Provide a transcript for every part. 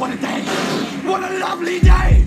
what a day! What a lovely day!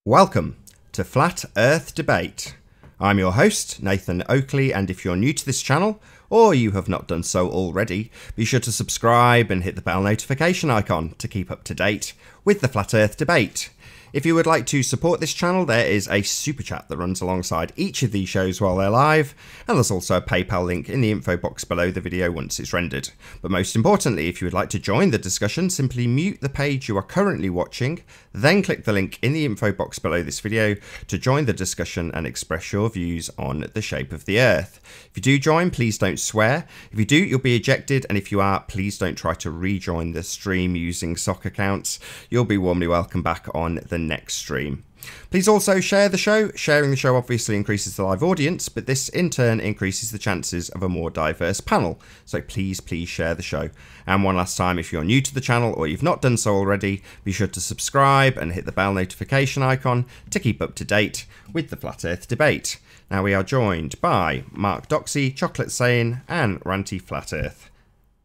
Welcome to Flat Earth Debate. I'm your host, Nathan Oakley, and if you're new to this channel, or you have not done so already, be sure to subscribe and hit the bell notification icon to keep up to date with the Flat Earth Debate. If you would like to support this channel, there is a super chat that runs alongside each of these shows while they're live, and there's also a PayPal link in the info box below the video once it's rendered. But most importantly, if you would like to join the discussion, simply mute the page you are currently watching, then click the link in the info box below this video to join the discussion and express your views on the shape of the Earth. If you do join, please don't swear. If you do, you'll be ejected, and if you are, please don't try to rejoin the stream using sock accounts. You'll be warmly welcome back on the next stream. Please also share the show. Sharing the show obviously increases the live audience, but this in turn increases the chances of a more diverse panel. So please share the show. And one last time, if you're new to the channel or you've not done so already, be sure to subscribe and hit the bell notification icon to keep up to date with the Flat Earth Debate. Now we are joined by Mark Doxy, Chocolate Sane, and Ranty Flat Earth.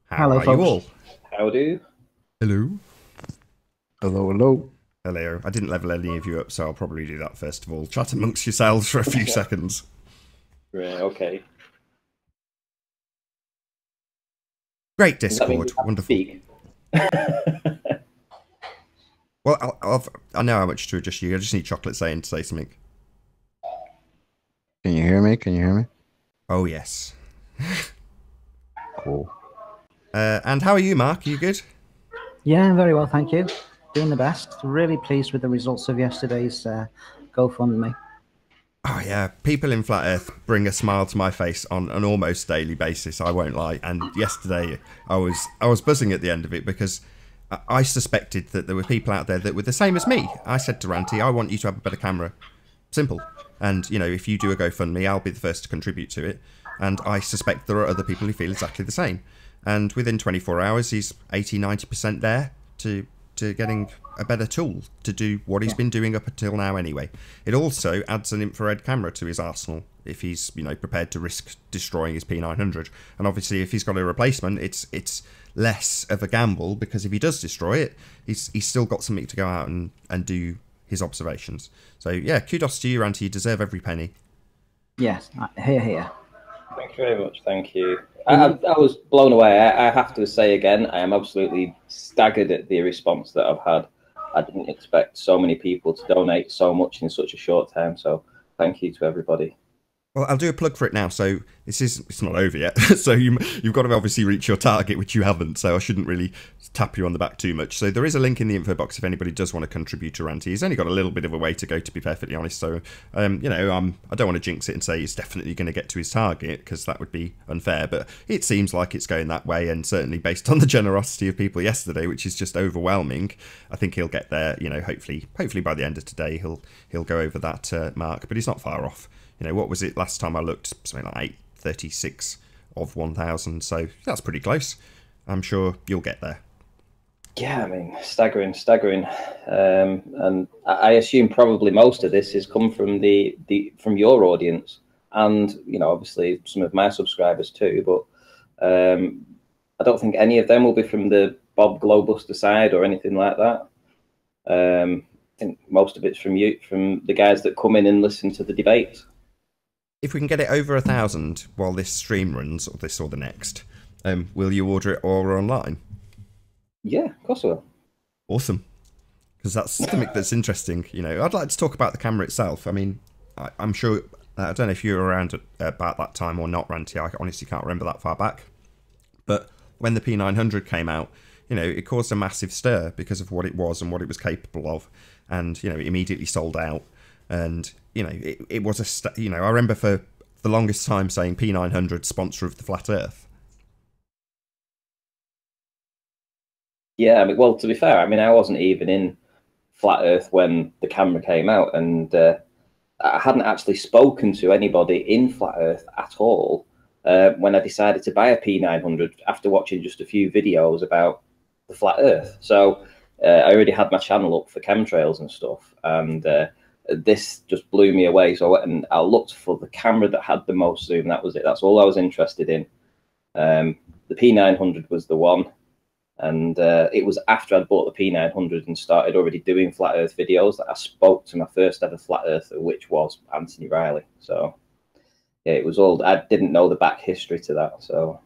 How are you all? How do? Hello. Hello. Hello. I didn't level any of you up, so I'll probably do that first of all. Chat amongst yourselves for a few seconds. Right, okay. Great Discord. Wonderful. Well, I know how much to adjust you. I just need Chocolate Sane to say something. Can you hear me? Can you hear me? Oh, yes. Cool. And how are you, Mark? Are you good? Yeah, very well, thank you. Doing the best. Really pleased with the results of yesterday's GoFundMe. Oh yeah, people in Flat Earth bring a smile to my face on an almost daily basis, I won't lie. And yesterday I was buzzing at the end of it because I suspected that there were people out there that were the same as me. I said to Ranty, I want you to have a better camera. Simple. And, you know, if you do a GoFundMe, I'll be the first to contribute to it. And I suspect there are other people who feel exactly the same. And within 24 hours, he's 80–90% there to getting a better tool to do what he's been doing up until now anyway. It also adds an infrared camera to his arsenal if he's, you know, prepared to risk destroying his P900. And obviously if he's got a replacement, it's less of a gamble, because if he does destroy it, he's still got something to go out and do his observations. So yeah, kudos to you, Ranty. You deserve every penny. Yes, here. Thank you very much. Thank you. I was blown away. I have to say again, I am absolutely staggered at the response that I've had. I didn't expect so many people to donate so much in such a short time. So thank you to everybody. Well, I'll do a plug for it now. So it's not over yet. So you've got to obviously reach your target, which you haven't. So I shouldn't really tap you on the back too much. So there is a link in the info box if anybody does want to contribute to Ranty. He's only got a little bit of a way to go, to be perfectly honest. So, you know, I don't want to jinx it and say he's definitely going to get to his target, because that would be unfair. But it seems like it's going that way. And certainly based on the generosity of people yesterday, which is just overwhelming, I think he'll get there, you know, hopefully by the end of today, he'll go over that mark. But he's not far off. You know, what was it last time I looked? Something like 836 of 1,000. So that's pretty close. I'm sure you'll get there. Yeah, I mean, staggering. And I assume probably most of this has come from from your audience, and you know, obviously some of my subscribers too. But I don't think any of them will be from the Bob Globuster side or anything like that. I think most of it's from you, from the guys that come in and listen to the debate. If we can get it over 1,000 while this stream runs, or this or the next, will you order it all online? Yeah, of course I will. Awesome. Because that's something that's interesting. You know, I'd like to talk about the camera itself. I mean, I'm sure, I don't know if you were around about that time or not, Ranty. I honestly can't remember that far back. But when the P900 came out, you know, it caused a massive stir because of what it was and what it was capable of. And, you know, it immediately sold out. And, you know, it was you know, I remember for the longest time saying P900 sponsor of the Flat Earth. Yeah, I mean, well, to be fair, I mean, I wasn't even in Flat Earth when the camera came out, and I hadn't actually spoken to anybody in Flat Earth at all when I decided to buy a P900 after watching just a few videos about the Flat Earth. So I already had my channel up for chemtrails and stuff, and this just blew me away. So I went and I looked for the camera that had the most zoom. That was it. That's all I was interested in. The P900 was the one. And it was after I'd bought the P900 and started already doing flat Earth videos that I spoke to my first ever flat earther, which was Anthony Riley. So yeah, it was all, I didn't know the back history to that. So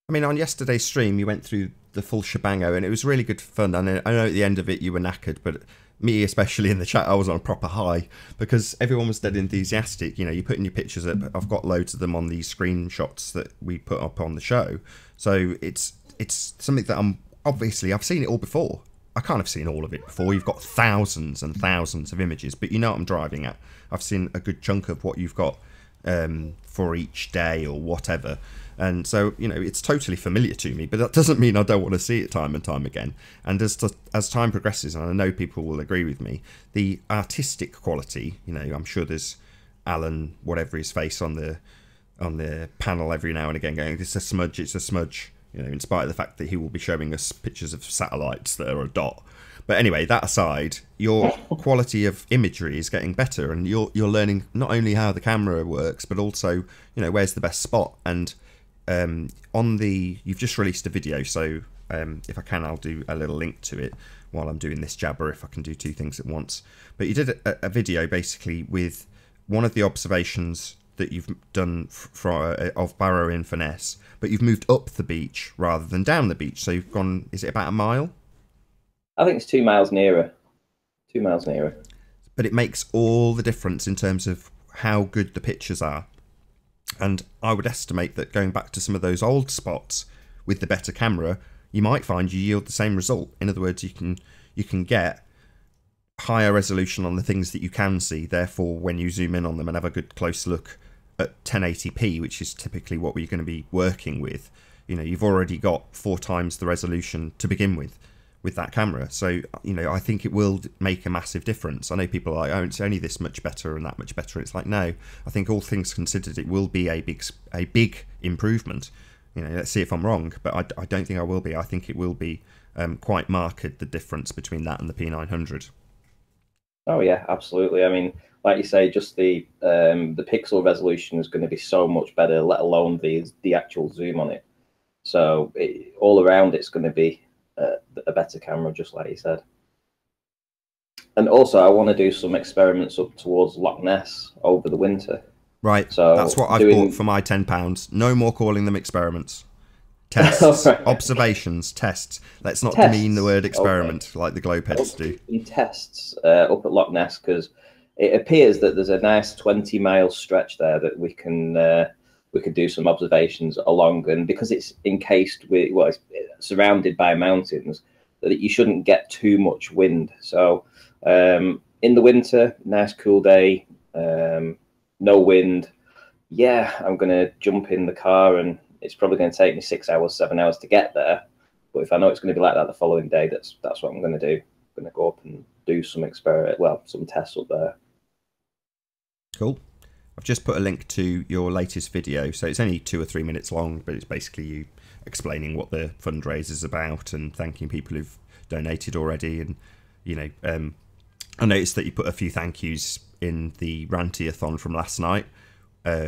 I mean, on yesterday's stream, you went through the full shebango, and it was really good fun. And I know at the end of it you were knackered, but me, especially in the chat, I was on a proper high because everyone was dead enthusiastic. You know, you put in your pictures up. I've got loads of them on these screenshots that we put up on the show. So it's something that I've seen it all before. I can't have seen all of it before. You've got thousands and thousands of images, but you know what I'm driving at. I've seen a good chunk of what you've got for each day or whatever. And so, you know, it's totally familiar to me, but that doesn't mean I don't want to see it time and time again. And as time progresses, and I know people will agree with me, the artistic quality, you know, I'm sure there's Alan, whatever his face on the panel every now and again going, it's a smudge, you know, in spite of the fact that he will be showing us pictures of satellites that are a dot. But anyway, that aside, your quality of imagery is getting better, and you're learning not only how the camera works, but also, you know, where's the best spot. And you've just released a video, so if I can, I'll do a little link to it while I'm doing this jabber, if I can do two things at once. But you did a video basically with one of the observations that you've done of Barrow in Furness, but you've moved up the beach rather than down the beach. So you've gone, is it about a mile? I think it's 2 miles nearer. 2 miles nearer. But it makes all the difference in terms of how good the pictures are. And I would estimate that going back to some of those old spots with the better camera, you might find you yield the same result. In other words, you can get higher resolution on the things that you can see. Therefore, when you zoom in on them and have a good close look at 1080p, which is typically what we're going to be working with, you know, you've already got 4 times the resolution to begin with that camera. So, you know, I think it will make a massive difference. I know people are like, oh, it's only this much better and that much better. It's like, no, I think all things considered, it will be a big improvement. You know, let's see if I'm wrong, but I don't think I will be. I think it will be quite marked, the difference between that and the P900. Oh yeah, absolutely. I mean, like you say, just the pixel resolution is going to be so much better, let alone the actual zoom on it. So all around, it's going to be a better camera, just like you said. And also, I want to do some experiments up towards Loch Ness over the winter. Right. So that's what I've bought for my £10. No more calling them experiments. Tests, right. Observations, tests. Let's not demean the word experiment like the globeheads do. Tests up at Loch Ness, because it appears that there's a nice 20-mile stretch there that we can do some observations along, and because it's encased with, well, it's surrounded by mountains, that you shouldn't get too much wind. So in the winter, nice cool day, no wind. Yeah, I'm gonna jump in the car, and it's probably going to take me 6 hours, 7 hours to get there. But if I know it's going to be like that the following day, that's what I'm going to do. I'm going to go up and do some some tests up there. Cool. I've just put a link to your latest video, so it's only 2 or 3 minutes long, but it's basically you explaining what the fundraiser is about and thanking people who've donated already. And you know, I noticed that you put a few thank yous in the Ranty-a-thon from last night,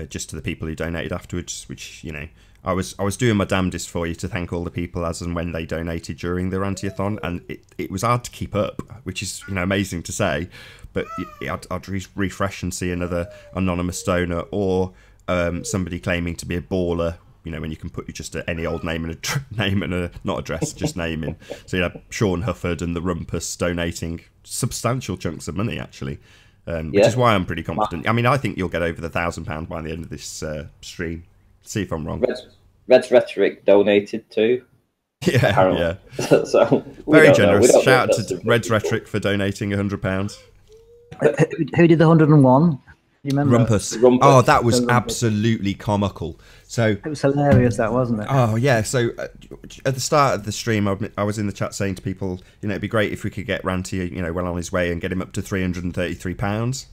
just to the people who donated afterwards, which, you know, I was doing my damnedest for you to thank all the people as and when they donated during the Ranty-a-thon, and it was hard to keep up, which is, you know, amazing to say. But I'd refresh and see another anonymous donor or somebody claiming to be a baller. You know, when you can put just any old name and a not address, just name in. So you had Sean Hufford and the Rumpus donating substantial chunks of money, actually, which is why I'm pretty confident. I mean, I think you'll get over the £1,000 by the end of this stream. See if I'm wrong. Red's Rhetoric donated too. Yeah, apparently. Yeah. So very generous. Shout out to Red's Rhetoric for donating £100. Who did the 101? You remember? Rumpus. Oh, that was absolutely comical. So it was hilarious, that, wasn't it? Oh yeah. So at the start of the stream, I was in the chat saying to people, you know, it'd be great if we could get Ranty, you know, well on his way and get him up to £333.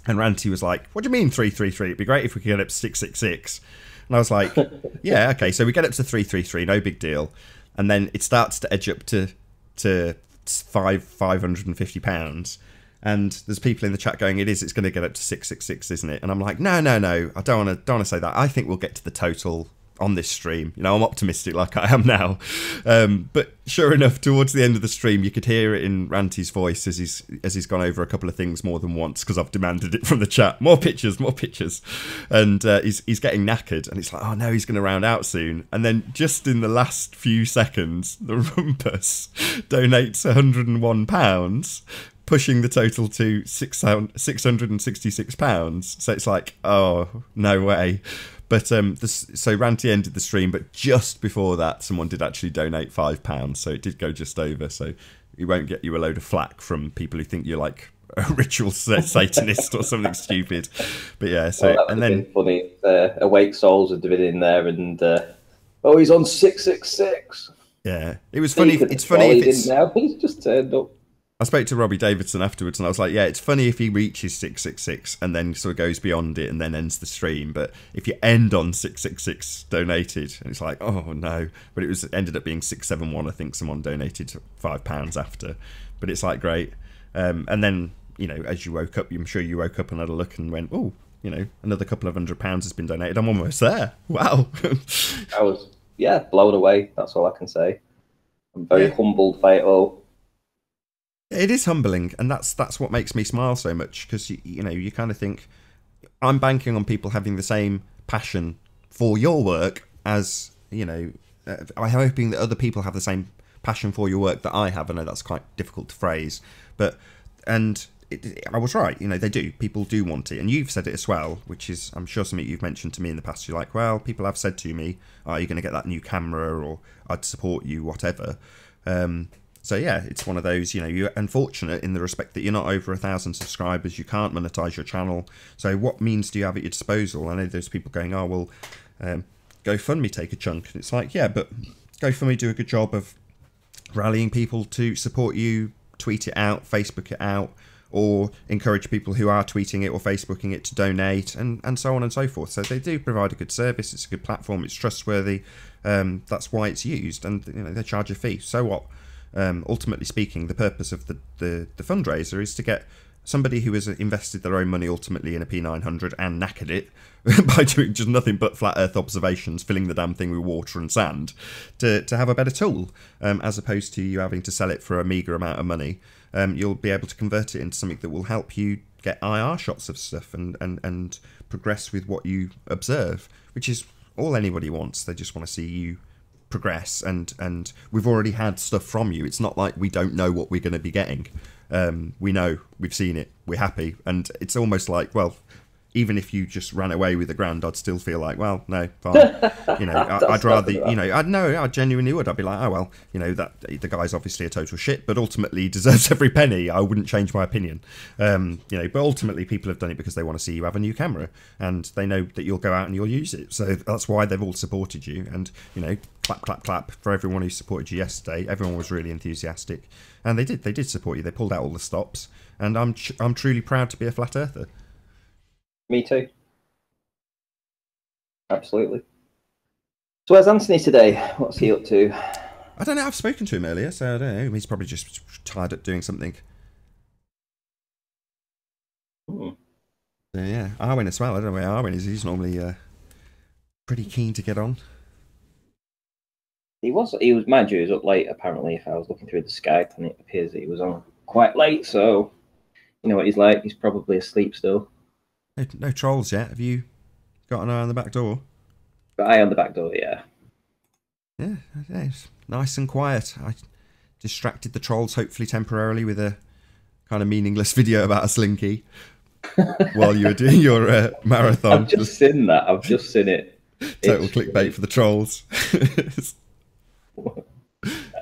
And Ranty was like, "What do you mean 333? It'd be great if we could get up to 666." And I was like, "Yeah, okay." So we get up to 333, no big deal. And then it starts to edge up to £550. And there's people in the chat going, it's going to get up to 666, isn't it? And I'm like, no, I don't want to say that. I think we'll get to the total on this stream. You know, I'm optimistic like I am now. But sure enough, towards the end of the stream, you could hear it in Ranty's voice as he's gone over a couple of things more than once, because I've demanded it from the chat. More pictures. And he's getting knackered, and it's like, oh no, he's going to round out soon. And then just in the last few seconds, the Rumpus donates £101, pushing the total to £666. So it's like, oh, no way. But so Ranty ended the stream, but just before that, someone did actually donate £5, so it did go just over. So he won't get you a load of flack from people who think you're like a ritual Satanist or something stupid. But yeah, so well, and then funny, Awake Souls had been in there, and he's on 666. Yeah, it was funny. It's funny if it's now. He's just turned up. I spoke to Robbie Davidson afterwards, and I was like, yeah, it's funny if he reaches 666 and then sort of goes beyond it and then ends the stream. But if you end on 666 donated, and it's like, oh no. But it ended up being 671. I think someone donated £5 after. But it's like, great. And then, you know, as you woke up, I'm sure you woke up and had a look and went, oh, you know, another couple of £100 has been donated. I'm almost there. Wow. I was, blown away. That's all I can say. I'm very humbled by it all. It is humbling, and that's what makes me smile so much, because you know, you kind of think, I'm banking on people having the same passion for your work as, you know, I'm hoping that other people have the same passion for your work that I have. I know that's quite difficult to phrase, but I was right, you know, they do. People do want it, and you've said it as well, which is, I'm sure, something you've mentioned to me in the past. You're like, well, people have said to me, are you going to get that new camera, or I'd support you, whatever. So yeah, it's one of those, you know, you're unfortunate in the respect that you're not over 1,000 subscribers, you can't monetize your channel. So what means do you have at your disposal? I know there's people going, oh, well, GoFundMe take a chunk. And it's like, yeah, but GoFundMe do a good job of rallying people to support you, tweet it out, Facebook it out, or encourage people who are tweeting it or Facebooking it to donate, and so on and so forth. So they do provide a good service, it's a good platform, it's trustworthy, that's why it's used, and you know, they charge a fee. So what? Ultimately speaking, the purpose of the fundraiser is to get somebody who has invested their own money ultimately in a P900 and knackered it by doing just nothing but flat earth observations, filling the damn thing with water and sand, to have a better tool, as opposed to you having to sell it for a meagre amount of money. You'll be able to convert it into something that will help you get IR shots of stuff and progress with what you observe, which is all anybody wants. They just want to see you progress, and we've already had stuff from you. It's not like we don't know what we're going to be getting. We know, we've seen it, we're happy, and it's almost like, well, even if you just ran away with £1,000, I'd still feel like, well, no, fine. You know, I'd rather, you know, I genuinely would. I'd be like, oh, well, you know, that the guy's obviously a total shit, but ultimately he deserves every penny. I wouldn't change my opinion. You know, but ultimately people have done it because they want to see you have a new camera, and they know that you'll go out and you'll use it. So that's why they've all supported you. And, you know, clap, clap, clap for everyone who supported you yesterday. Everyone was really enthusiastic, and they did support you. They pulled out all the stops, and I'm truly proud to be a flat earther. Me too. Absolutely. So where's Anthony today? What's he up to? I don't know. I've spoken to him earlier, so I don't know. He's probably just tired of doing something. So, yeah, Arwen as well. I don't know where Arwen is. He's normally pretty keen to get on. He was, mind you, he was up late apparently. If I was looking through the Skype, and it appears that he was on quite late. So you know what he's like. He's probably asleep still. No trolls yet. Have you got an eye on the back door? Got eye on the back door, yeah. Yeah, it's nice and quiet. I distracted the trolls, hopefully temporarily, with a kind of meaningless video about a slinky while you were doing your marathon. I've just seen that. I've just seen it. Total clickbait for the trolls.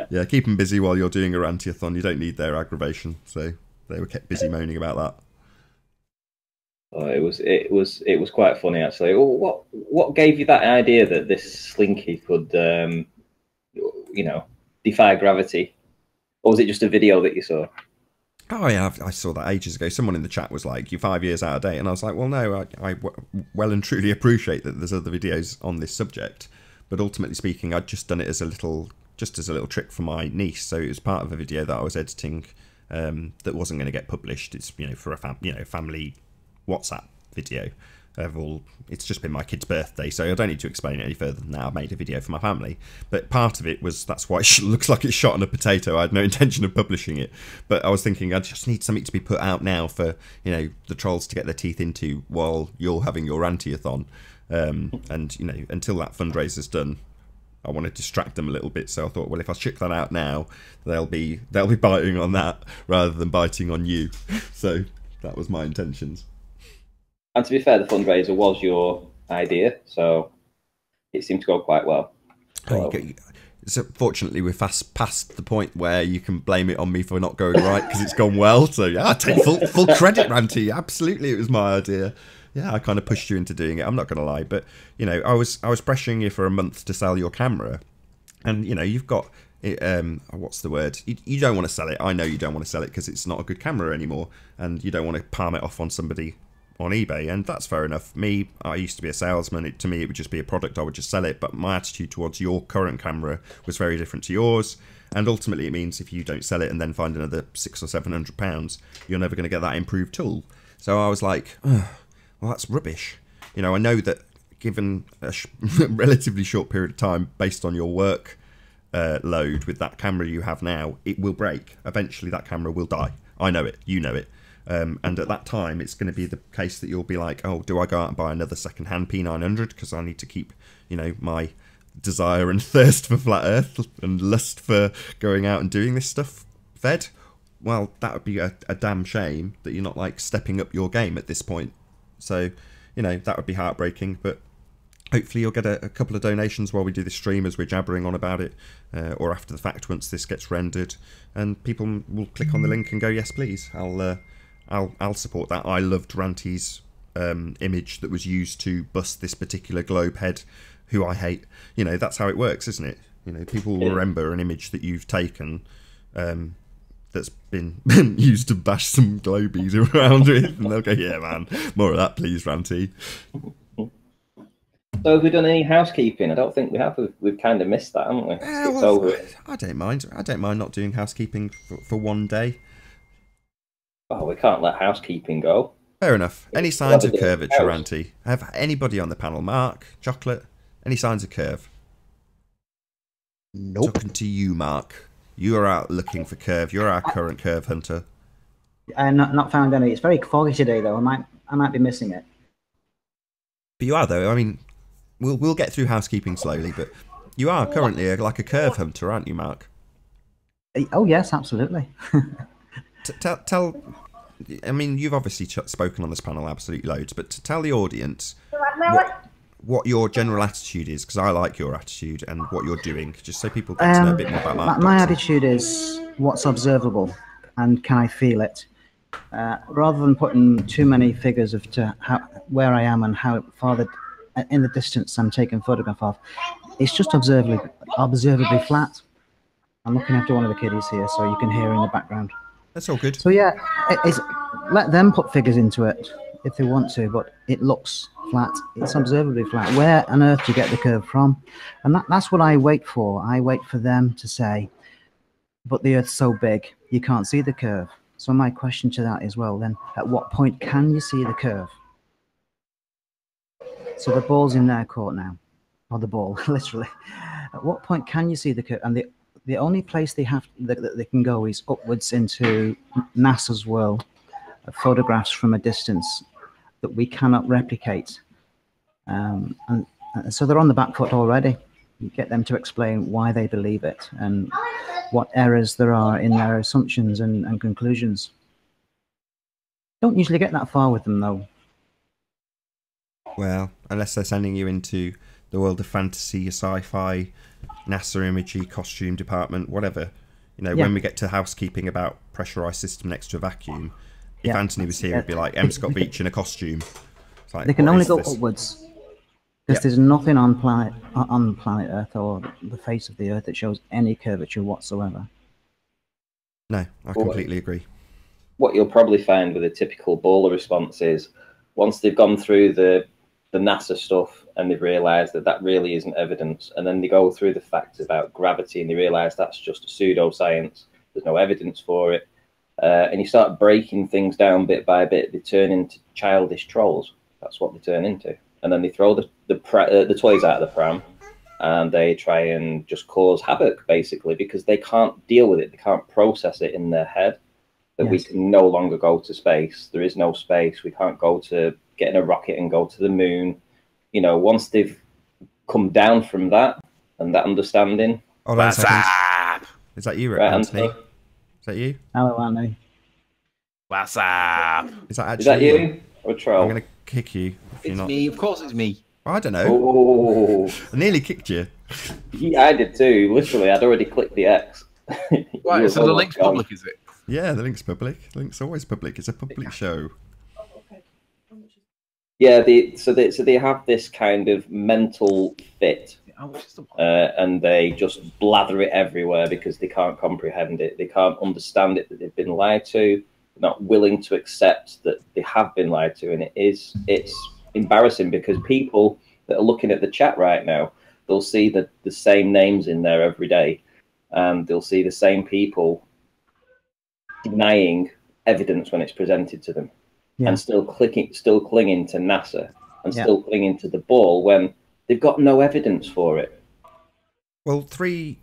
Yeah, keep them busy while you're doing a ranty-a-thon. You don't need their aggravation. So they were kept busy moaning about that. Oh, it was quite funny actually. What gave you that idea that this slinky could, you know, defy gravity, or was it just a video that you saw? Oh yeah, I saw that ages ago. Someone in the chat was like, "You're 5 years out of date," and I was like, "Well, no, I well and truly appreciate that there's other videos on this subject, but ultimately speaking, I'd just done it as a little trick for my niece. So it was part of a video that I was editing that wasn't going to get published. It's for a family WhatsApp video. It's just been my kid's birthday, so I don't need to explain it any further than that. I made a video for my family, but part of it was that's why it looks like it's shot on a potato. I had no intention of publishing it, but I was thinking I just need something to be put out now for the trolls to get their teeth into while you're having your ranty-a-thon, and until that fundraiser's done, I want to distract them a little bit. So I thought, well, if I chuck that out now, they'll be biting on that rather than biting on you. So that was my intentions. And to be fair, the fundraiser was your idea, so it seemed to go quite well. So fortunately, we're fast past the point where you can blame it on me for not going right because it's gone well. So yeah, I take full credit, Ranty. Absolutely, it was my idea. Yeah, I kind of pushed you into doing it. I'm not going to lie, but I was pressuring you for a month to sell your camera, and you've got what's the word? You don't want to sell it. I know you don't want to sell it because it's not a good camera anymore, and you don't want to palm it off on somebody on eBay, and that's fair enough. I used to be a salesman. To me, it would just be a product. I would just sell it. But my attitude towards your current camera was very different to yours. And ultimately, it means if you don't sell it and then find another £600 or £700, you're never going to get that improved tool. So I was like, well, that's rubbish. I know that given a relatively short period of time, based on your work load with that camera you have now, it will break. Eventually, that camera will die. I know it. You know it. And at that time, it's going to be the case that you'll be like, oh, do I go out and buy another second-hand P900 because I need to keep, my desire and thirst for flat Earth and lust for going out and doing this stuff fed? Well, that would be a damn shame that you're not stepping up your game at this point. So, that would be heartbreaking. But hopefully, you'll get a couple of donations while we do this stream as we're jabbering on about it, or after the fact once this gets rendered, and people will click on the link and go, yes, please. I'll support that. I loved Ranty's image that was used to bust this particular globe head, who I hate. That's how it works, isn't it? People will remember an image that you've taken that's been used to bash some globies around with, and they'll go, yeah, man, more of that, please, Ranty. So have we done any housekeeping? I don't think we have. We've kind of missed that, haven't we? Over it. I don't mind. I don't mind not doing housekeeping for one day. Oh, we can't let housekeeping go. Fair enough. Any signs of curvature, Ranty? Have anybody on the panel, Mark, Chocolate, any signs of curve? Nope. Talking to you, Mark. You are out looking for curve. You're our current curve hunter. Not found any. It's very foggy today, though. I might be missing it. But you are, though. I mean, we'll get through housekeeping slowly, but you are currently like a curve hunter, aren't you, Mark? Oh yes, absolutely. Tell. I mean, you've obviously spoken on this panel absolutely loads, but to tell the audience what your general attitude is, because I like your attitude and what you're doing, just so people get to know a bit more about Mark. My attitude is what's observable and can I feel it, rather than putting too many figures of where I am and how far in the distance I'm taking photograph of. It's just observably flat. I'm looking after one of the kiddies here, so you can hear in the background. That's all good. So yeah, let them put figures into it if they want to, but it looks flat. It's observably flat. Where on earth do you get the curve from? And that's what I wait for. I wait for them to say, but the Earth's so big, you can't see the curve. So my question to that is, well, then, at what point can you see the curve? So the ball's in their court now, or the ball, literally. At what point can you see the curve? And the only place that they can go is upwards into NASA's world of photographs from a distance that we cannot replicate. And so they're on the back foot already. You get them to explain why they believe it and what errors there are in their assumptions and conclusions. Don't usually get that far with them, though. Well, unless they're sending you into the world of fantasy, sci-fi, NASA imagery, costume department, whatever. When we get to housekeeping about pressurized system next to a vacuum, if Anthony was here, it'd be like M. Scott Beach in a costume. It's like, they can only go upwards. Because there's nothing on planet Earth or the face of the Earth that shows any curvature whatsoever. No, I completely agree. What you'll probably find with a typical bowler response is once they've gone through the NASA stuff and they've realised that really isn't evidence, and then they go through the facts about gravity and they realise that's just a pseudoscience, there's no evidence for it, and you start breaking things down bit by bit, they turn into childish trolls. That's what they turn into. And then they throw the toys out of the pram, and they try and just cause havoc, basically, because they can't deal with it. They can't process it in their head that we can no longer go to space. There is no space. We can't go to get in a rocket and go to the moon. You know, once they've come down from that and that understanding. Hold on a second. Is that you, Right, Anthony? Is that you? Hello, Anthony. What's up? Is that actually Is that you? Or a troll? I'm going to kick you if you're It's not. me. Of course, it's me. I don't know. Oh, I nearly kicked you. yeah, I did too. Literally, I'd already clicked the X. Right, so the link's public, is it? Yeah, the link's public. The link's always public. It's a public show. Yeah, so they have this kind of mental fit, and they just blather it everywhere because they can't comprehend it. They can't understand it that they've been lied to. They're not willing to accept that they have been lied to, and it's embarrassing because people that are looking at the chat right now, they'll see the same names in there every day, and they'll see the same people denying evidence when it's presented to them. Yeah. And still clinging to NASA and still clinging to the ball when they've got no evidence for it. Well, 3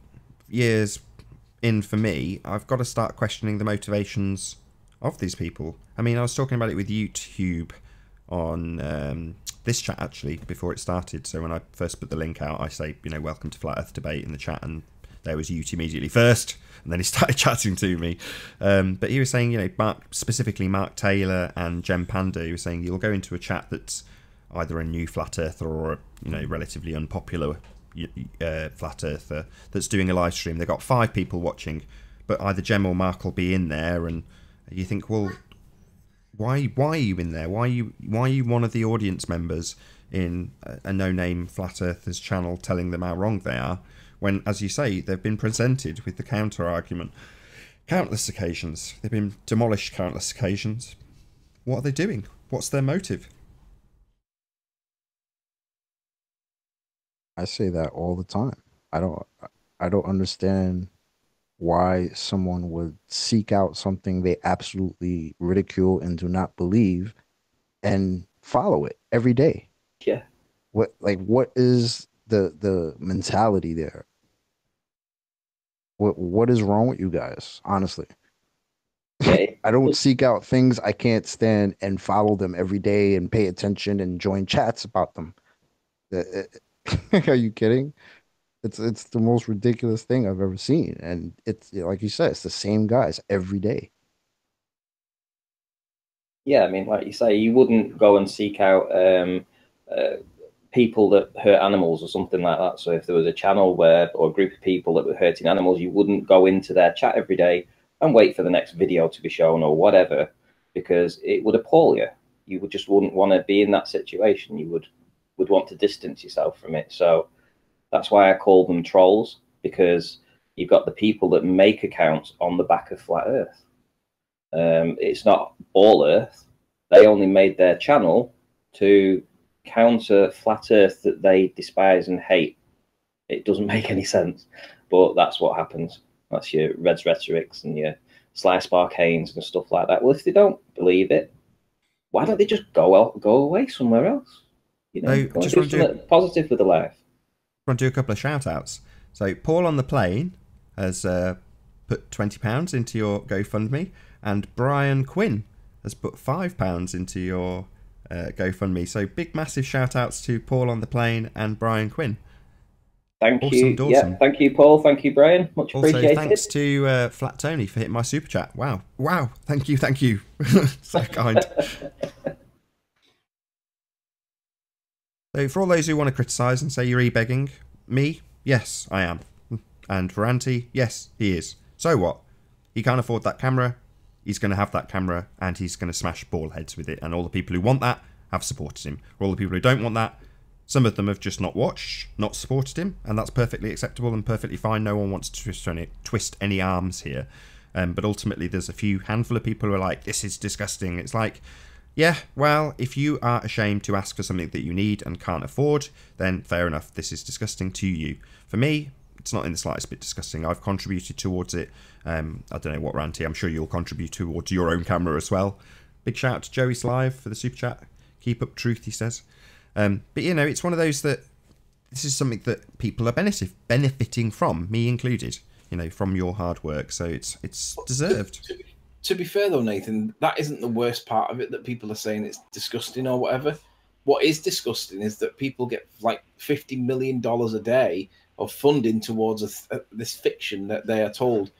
years in for me, I've got to start questioning the motivations of these people. I mean, I was talking about it with YouTube on this chat actually before it started. So when I first put the link out, I say, you know, welcome to Flat Earth Debate in the chat, and there was Ute immediately first, and then he started chatting to me. But he was saying, you know, specifically Mark Taylor and Jem Panda, he was saying you'll go into a chat that's either a new flat earther or a, you know, relatively unpopular flat earther that's doing a live stream. They've got 5 people watching, but either Jem or Mark will be in there, and you think, well, why are you in there? Why are you one of the audience members in a no-name flat earthers channel telling them how wrong they are? When, as you say, they've been presented with the counter-argument countless occasions. They've been demolished countless occasions. What are they doing? What's their motive? I say that all the time. I don't understand why someone would seek out something they absolutely ridicule and do not believe and follow it every day. Yeah. What is the mentality there? What is wrong with you guys, honestly? I don't seek out things I can't stand and follow them every day and pay attention and join chats about them. Are you kidding? It's the most ridiculous thing I've ever seen, and it's like you said, it's the same guys every day. Yeah, I mean, like you say, you wouldn't go and seek out people that hurt animals or something like that. So if there was a channel or a group of people that were hurting animals, you wouldn't go into their chat every day and wait for the next video to be shown or whatever, because it would appall you. You wouldn't want to be in that situation. You would want to distance yourself from it. So that's why I call them trolls, because you've got the people that make accounts on the back of Flat Earth. It's not all Earth. They only made their channel to counter Flat Earth that they despise and hate. It doesn't make any sense, but that's what happens. That's your Reds Rhetorics and your Sly Sparkanes and stuff like that. Well, if they don't believe it, why don't they just go away somewhere else? You know, just do something positive with the life. I want to do a couple of shout outs. So Paul on the Plane has put £20 into your GoFundMe, and Brian Quinn has put £5 into your GoFundMe. So big massive shout outs to Paul on the Plane and Brian Quinn. Thank you. Awesome. Yeah, thank you, Paul. Thank you, Brian. Much appreciated. Also, thanks to Flat Tony for hitting my super chat. Wow. Thank you. So kind. So for all those who want to criticise and say you're e-begging, me, yes, I am. And Varanti, yes, he is. So what? He can't afford that camera. He's going to have that camera, and he's going to smash ball heads with it. And all the people who want that have supported him. For all the people who don't want that, some of them have just not watched, not supported him, and that's perfectly acceptable and perfectly fine. No one wants to twist any arms here. But ultimately, there's a handful of people who are like, this is disgusting. It's like, yeah, well, if you are ashamed to ask for something that you need and can't afford, then fair enough, this is disgusting to you. For me, It's not in the slightest bit disgusting. I've contributed towards it. I don't know what, Ranty. I'm sure you'll contribute towards your own camera as well. Big shout out to Joey Slive for the super chat. Keep up truth, he says. But you know, it's one of those that this is something that people are benefiting from, me included. You know, from your hard work. So it's deserved. To be fair though, Nathan, that isn't the worst part of it, that people are saying it's disgusting or whatever. What is disgusting is that people get like $50 million a day of funding towards this fiction that they are told,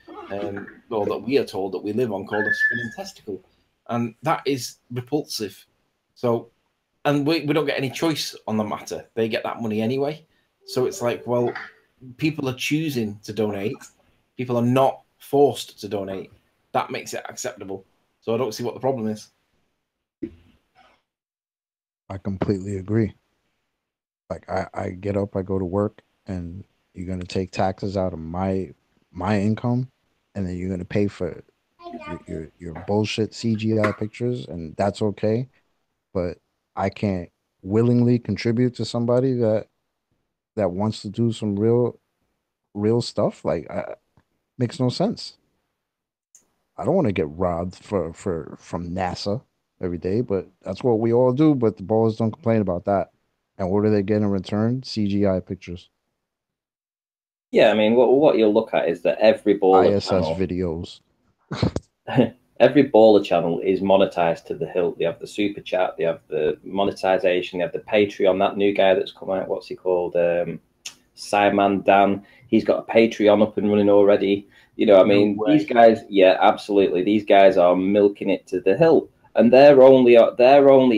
or that we are told that we live on, called a spinning testicle. And that is repulsive. So, and we don't get any choice on the matter. They get that money anyway. So it's like, well, people are choosing to donate. People are not forced to donate. That makes it acceptable. So I don't see what the problem is. I completely agree. Like I get up, I go to work, and you're gonna take taxes out of my income, and then you're gonna pay for your bullshit CGI pictures, and that's okay. But I can't willingly contribute to somebody that wants to do some real stuff. Like, makes no sense. I don't want to get robbed from NASA every day, but that's what we all do. But the ballers don't complain about that. And what do they get in return? CGI pictures. Yeah, I mean, what you'll look at is that every baller ISS channel, videos. every baller channel is monetized to the hilt. They have the super chat, they have the monetization, they have the Patreon. That new guy that's come out, what's he called? Simon Dan. He's got a Patreon up and running already. You know, I mean, these guys, yeah, absolutely. These guys are milking it to the hilt, and they're only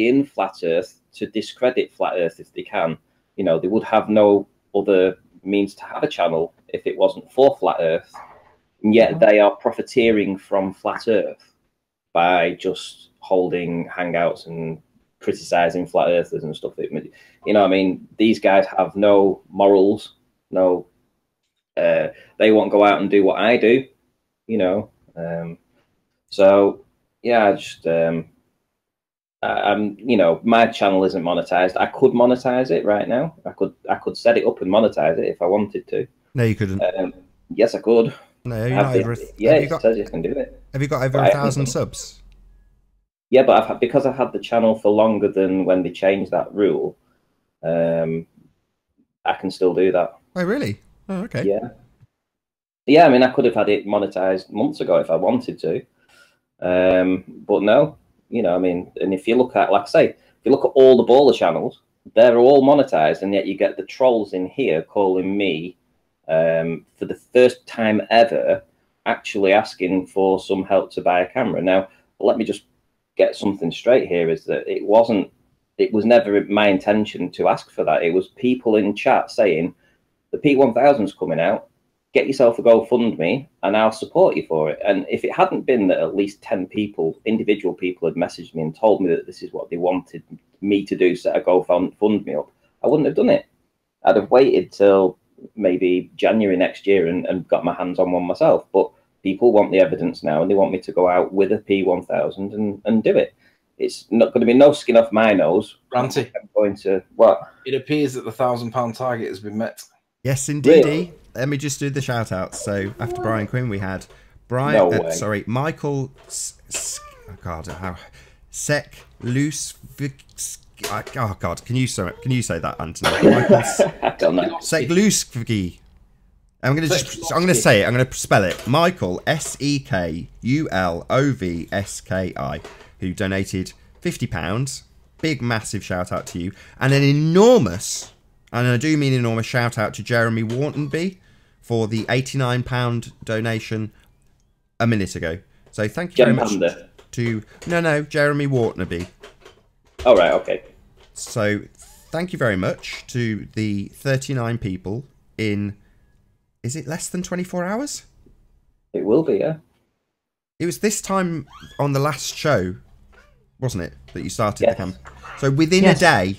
in Flat Earth to discredit Flat Earth if they can. You know, they would have no other means to have a channel if it wasn't for Flat Earth, and yet they are profiteering from Flat Earth by just holding hangouts and criticizing Flat Earthers and stuff. You know, I mean, these guys have no morals, no. They won't go out and do what I do, you know. So yeah, I just I'm, you know, my channel isn't monetized. I could monetize it right now. I could set it up and monetize it if I wanted to. No, you couldn't. Yes, I could. No, you're not over. Yeah, it says you can do it. Have you got over 1,000 subs? Yeah, but because I've had the channel for longer than when they changed that rule, I can still do that. Oh, really? Oh, okay. Yeah. Yeah, I mean, I could have had it monetized months ago if I wanted to. But no, you know, I mean, and if you look at, like I say, if you look at all the baller channels, they're all monetized, and yet you get the trolls in here calling me for the first time ever actually asking for some help to buy a camera. Now, let me just get something straight here, is that it was never my intention to ask for that. It was people in chat saying, the P1000's coming out, get yourself a GoFundMe and I'll support you for it. And if it hadn't been that at least 10 people, individual people, had messaged me and told me that this is what they wanted me to do, set a GoFundMe up, I wouldn't have done it. I'd have waited till maybe January next year and got my hands on one myself. But people want the evidence now, and they want me to go out with a P1000 and do it. It's not going to be no skin off my nose. Ranty, I'm going to what? It appears that the £1,000 target has been met. Yes, indeed. Really? Let me just do the shout outs. So after Brian Quinn, we had Brian. No way. Michael. Oh God, how Sec Loose. Oh God, can you say that, Anthony? Michael I don't know. Sec Loose. I'm gonna say it. I'm gonna spell it. Michael SEKULOVSKI, who donated £50. Big massive shout out to you, and an enormous. And I do mean enormous shout out to Jeremy Wartenby for the £89 donation a minute ago. So thank you very much to Jeremy Wartenby. All right, okay. So thank you very much to the 39 people in, is it less than 24 hours? It will be, yeah. It was this time on the last show, wasn't it, that you started the camp? So within a day,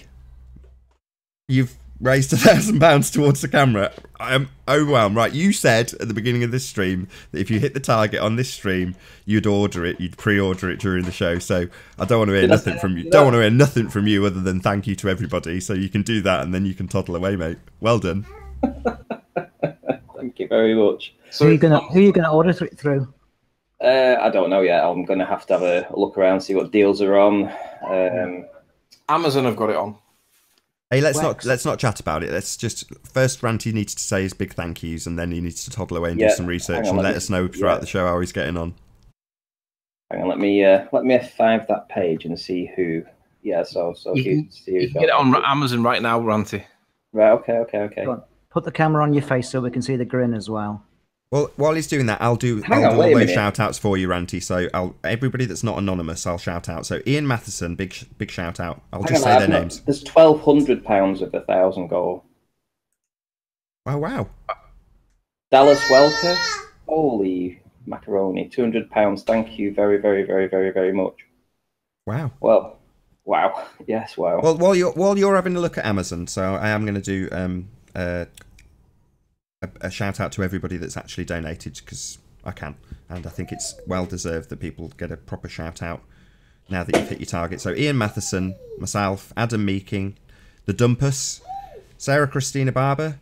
you've raised £1,000 towards the camera. I am overwhelmed. Right, you said at the beginning of this stream that if you hit the target on this stream, you'd order it, you'd pre-order it during the show. So I don't want to hear nothing from you. Don't want to hear nothing from you other than thank you to everybody. So you can do that, and then you can toddle away, mate. Well done. Thank you very much. So who are you gonna order through? I don't know yet. I'm gonna have to have a look around, see what deals are on. Amazon have got it on. Hey, let's not chat about it. Let's just first, Ranty needs to say his big thank yous, and then he needs to toddle away and do some research and let us know throughout the show how he's getting on. Hang on, let me F5 that page and see who. Yeah, so you can get it on Amazon right now, Ranty. Right. Okay. Go on. Put the camera on your face so we can see the grin as well. Well, while he's doing that, I'll do all those shout outs for you, Ranty. So everybody that's not anonymous, I'll shout out. So Ian Matheson, big shout out. I'll just say their names. There's £1,200 of 1,000 goal. Oh wow. Dallas Welker, holy macaroni, £200. Thank you very, very, very, very, very much. Wow. Well, wow. Yes, wow. Well, while you're having a look at Amazon, so I am going to do a shout out to everybody that's actually donated, because I can, and I think it's well deserved that people get a proper shout out now that you've hit your target. So Ian Matheson, myself, Adam Meeking, the Dumpus, Sarah Christina Barber,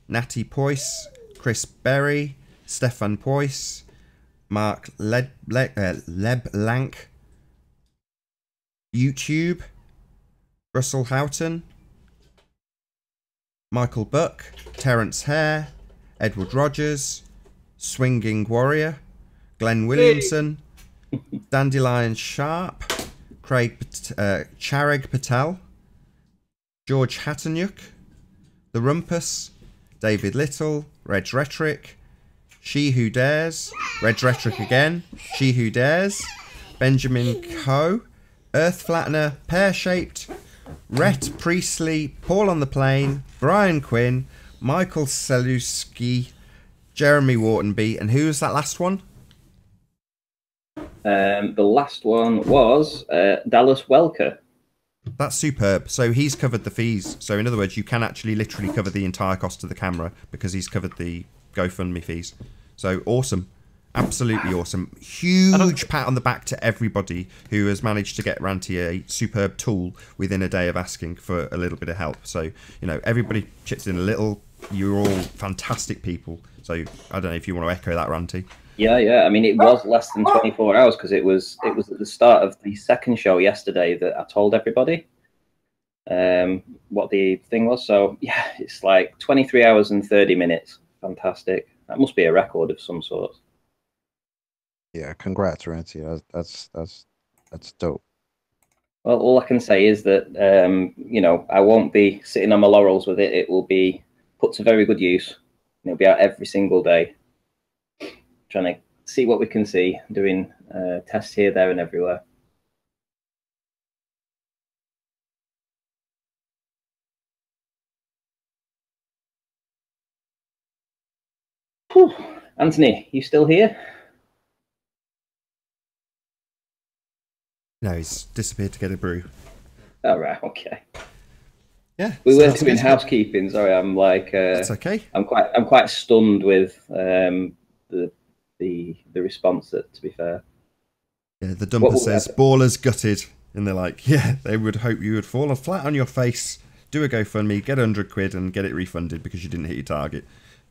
Natty Poyce, Chris Berry, Stefan Poyce, Mark Leblanc, YouTube, Russell Houghton, Michael Buck, Terence Hare, Edward Rogers, Swinging Warrior, Glenn Williamson, Dandelion Sharp, Craig Chareg Patel, George Hattanyuk, The Rumpus, David Little, Reg Rhetoric, She Who Dares, Reg Rhetoric again, She Who Dares, Benjamin Coe, Earth Flattener, Pear Shaped, Rhett Priestley, Paul on the Plane, Brian Quinn, Michael Seluski, Jeremy Whartonby, and who was that last one? The last one was Dallas Welker. That's superb. So he's covered the fees. So in other words, you can actually literally cover the entire cost of the camera because he's covered the GoFundMe fees. So awesome. Absolutely awesome. Huge pat on the back to everybody who has managed to get Ranty a superb tool within a day of asking for a little bit of help. So, you know, everybody chips in a little. You're all fantastic people. So I don't know if you want to echo that, Ranty. Yeah. I mean, it was less than 24 hours because it was at the start of the second show yesterday that I told everybody what the thing was. So yeah, it's like 23 hours and 30 minutes. Fantastic. That must be a record of some sort. Yeah, congrats, Ranty. That's dope. Well, all I can say is that you know, I won't be sitting on my laurels with it. It will be put to very good use. And it'll be out every single day, trying to see what we can see, doing tests here, there, and everywhere. Whew. Anthony, you still here? No, he's disappeared to get a brew. All right, okay. Yeah, we were doing housekeeping. Sorry, I'm like. That's okay. I'm quite stunned with the response. To be fair. Yeah, the dumper says ballers gutted, and they're like, yeah, they would hope you would fall flat on your face, do a GoFundMe, get £100 and get it refunded because you didn't hit your target.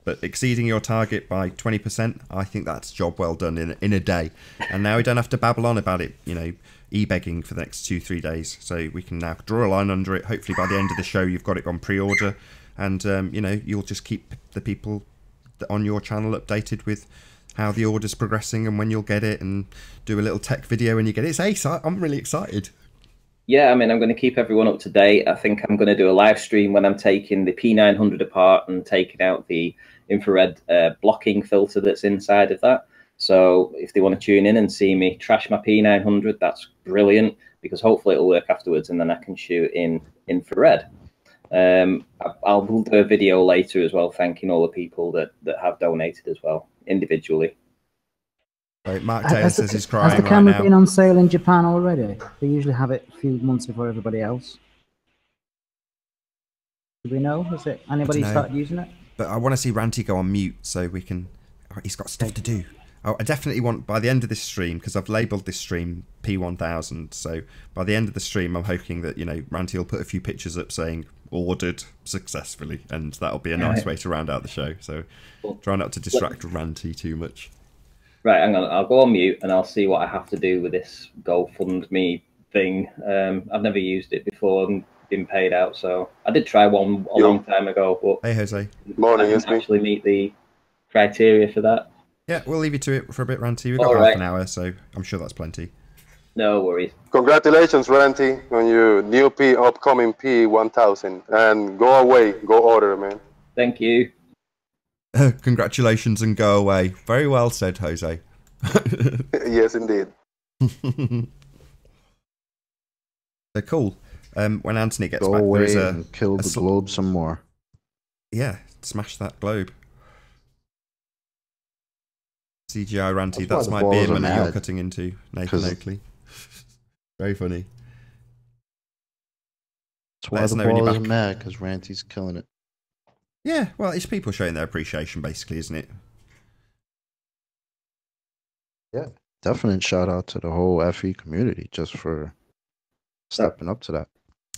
But exceeding your target by 20%, I think that's job well done in a day. And now we don't have to babble on about it, you know, e-begging for the next 2-3 days. So we can now draw a line under it. Hopefully by the end of the show, you've got it on pre-order. And, you know, you'll just keep the people on your channel updated with how the order's progressing and when you'll get it, and do a little tech video when you get it. It's ace. I'm really excited. Yeah, I mean, I'm going to keep everyone up to date. I think I'm going to do a live stream when I'm taking the P900 apart and taking out the infrared blocking filter that's inside of that. So if they want to tune in and see me trash my P900, that's brilliant, because hopefully it'll work afterwards and then I can shoot in infrared. I'll do a video later as well, thanking all the people that have donated as well, individually. Right, Mark Taylor says he's crying. Has the camera been on sale in Japan already? They usually have it a few months before everybody else. Do we know? Has anybody started using it? But I want to see Ranty go on mute so we can. He's got stuff to do. Oh, I definitely want, by the end of this stream, because I've labelled this stream P1000, so by the end of the stream I'm hoping that, you know, Ranty will put a few pictures up saying ordered successfully, and that'll be a nice way to round out the show. So try not to distract Ranty too much. Right, hang on, I'll go on mute and I'll see what I have to do with this GoFundMe thing. I've never used it before and been paid out, so I did try one a long time ago, but hey Jose. Morning, I didn't actually meet the criteria for that. Yeah, we'll leave you to it for a bit, Ranty. We've got half an hour, so I'm sure that's plenty. No worries. Congratulations, Ranty, on your new upcoming P1000. And go away, go order, man. Thank you. Congratulations and go away. Very well said, Jose. Yes, indeed. So cool. When Anthony gets Go back, away there's and kill the globe some more. Yeah, smash that globe. CGI Ranty, That's that's why my the beer balls are money you're mad. cutting into, Nathan Oakley. Very funny. That's why Let us the know when you're ball is back. mad, because Ranty's killing it. Yeah, well, it's people showing their appreciation, basically, isn't it? Yeah, definite shout out to the whole FE community just for stepping up to that.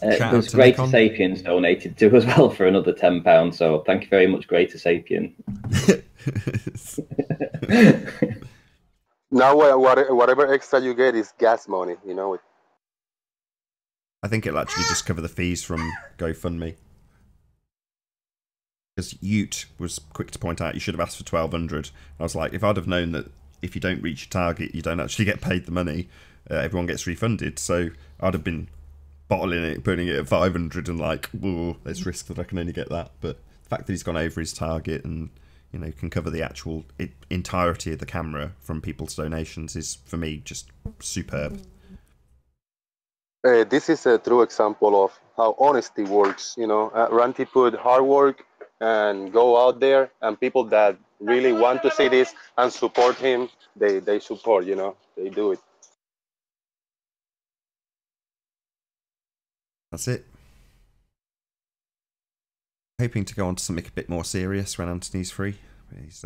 Shout out There's to Greater Nikon. Sapiens donated to as well for another £10, so thank you very much, Greater Sapien. Now, whatever extra you get is gas money, you know. I think it'll actually just cover the fees from GoFundMe. Because Ute was quick to point out you should have asked for 1,200. I was like, if I'd have known that if you don't reach your target, you don't actually get paid the money, everyone gets refunded. So I'd have been bottling it, putting it at 500 and like, whoa, there's risk that I can only get that. But the fact that he's gone over his target and, you know, can cover the actual entirety of the camera from people's donations is, for me, just superb. This is a true example of how honesty works, you know. Ranty put hard work and go out there, and people that really want to see this and support him, they support, you know, they do it. That's it. Hoping to go on to something a bit more serious when Anthony's free. He's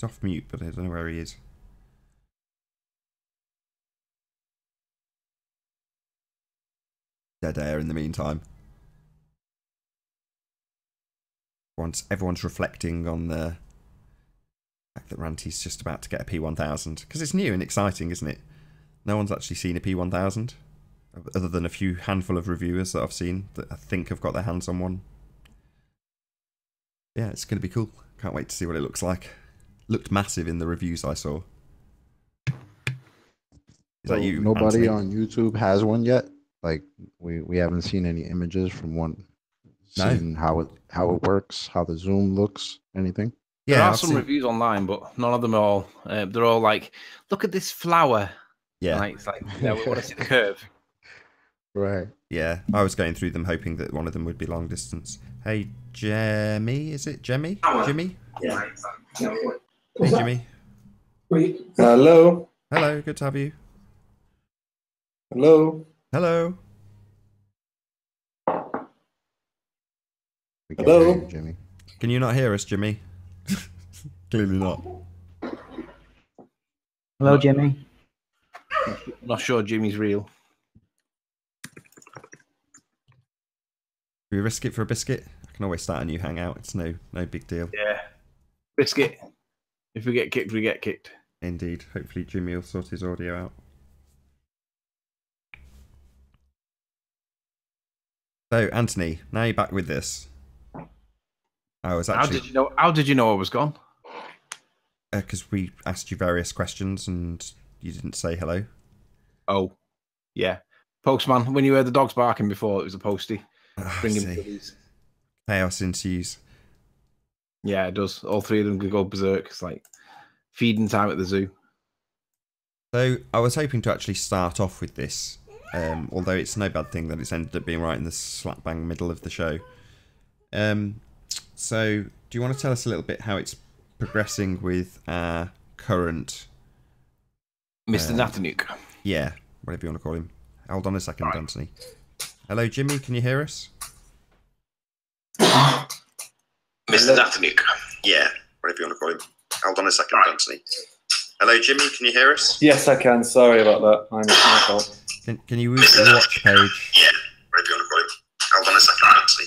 off mute, but I don't know where he is. Dead air in the meantime. Everyone's reflecting on the fact that Ranty's just about to get a P1000. Because it's new and exciting, isn't it? No one's actually seen a P1000. Other than a few handful of reviewers that I've seen that I think have got their hands on one. Yeah, it's going to be cool. Can't wait to see what it looks like. Looked massive in the reviews I saw. Is that you, Nobody Anthony? on YouTube has one yet. Like we haven't seen any images from one. No. Seen how it works, how the zoom looks, anything. Yeah, There are I've some seen- reviews online, but none of them are all. They're all like, "Look at this flower." Yeah, Like, it's like, yeah, we want to see the curve. Right. yeah. I was going through them hoping that one of them would be long distance. Hey, Jemmy, is it Jemmy? Jimmy? Yeah. Hey, Jimmy. Hello. Hello, good to have you. Hello. Hello. We can Hello? hear you, Jimmy. Can you not hear us, Jimmy? Clearly not. Hello, Jimmy. Not sure Jimmy's real. Do we risk it for a biscuit? I can always start a new hangout. It's no big deal. Yeah. Biscuit. If we get kicked, we get kicked. Indeed. Hopefully Jimmy will sort his audio out. So, Anthony, now you're back with this. I was actually... How did you know I was gone? Because we asked you various questions and you didn't say hello. Oh, yeah. Postman, when you heard the dogs barking before, it was a postie. Oh, Bring him see. goodies. Chaos ensues. Yeah, it does. All three of them could go berserk. It's like feeding time at the zoo. So, I was hoping to actually start off with this. Although it's no bad thing that it's ended up being right in the slap bang middle of the show. So, do you want to tell us a little bit how it's progressing with our current... Mr. Natanuk. Yeah, whatever you want to call him. Hold on a second, Anthony. Hello, Jimmy, can you hear us? Mr. Nathanuk. Yeah, whatever you want to call him. Hold on a second, Anthony. Hello, Jimmy. Can you hear us? Yes, I can. Sorry about that. I know it's my fault. Can you move the watch page? Yeah, ready on a quote. Hold on a second, actually.